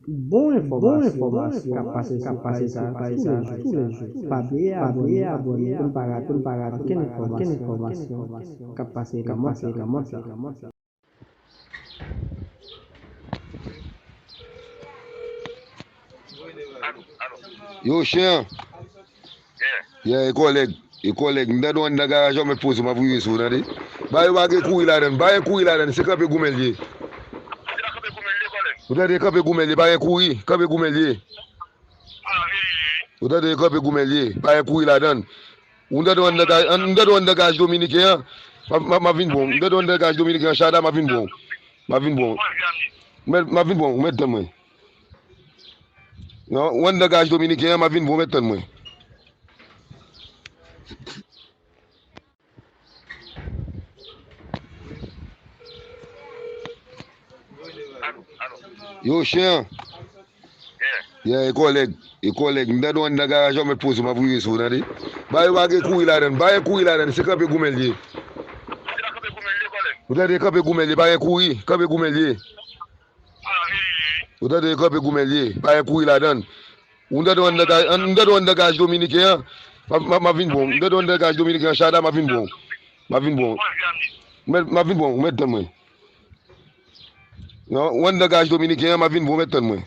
Bon information, capacité ça tous les jours. Pas bien abonné, pour ne pas rater aucune information, capacité comment ça. Yo, chien. Yeah, collègue, m'da don da garage me pose ma vuye sou nan de. Ba yo wage kou la den, se kape goumelye. Ou da de kape goumelye, ba kape goumelye. Ou da de kape goumelye, ba kou la den. M'da don da garage dominicain, ma vin bon. M'da don da garage dominicain, chada ma vin bon. Ma vin bon, metten moi. Non, on da garage dominicain, ma vin bon, metten moi. Yo, chien. Yeah, collègue, m'da don da garage me pose ma vuye sou nan de. Ba yo wage kou la den, se kape goumelye. Ou da de kape goumelye, ba kape goumelye. Ou da de kape goumelye, ba kou la den. M'da don da garage dominicain, ma vin bon. M'da don da garage dominicain, chada ma vin bon. Ma vin bon, metten moi. Non, on da garage dominicain, ma vin bon, metten moi.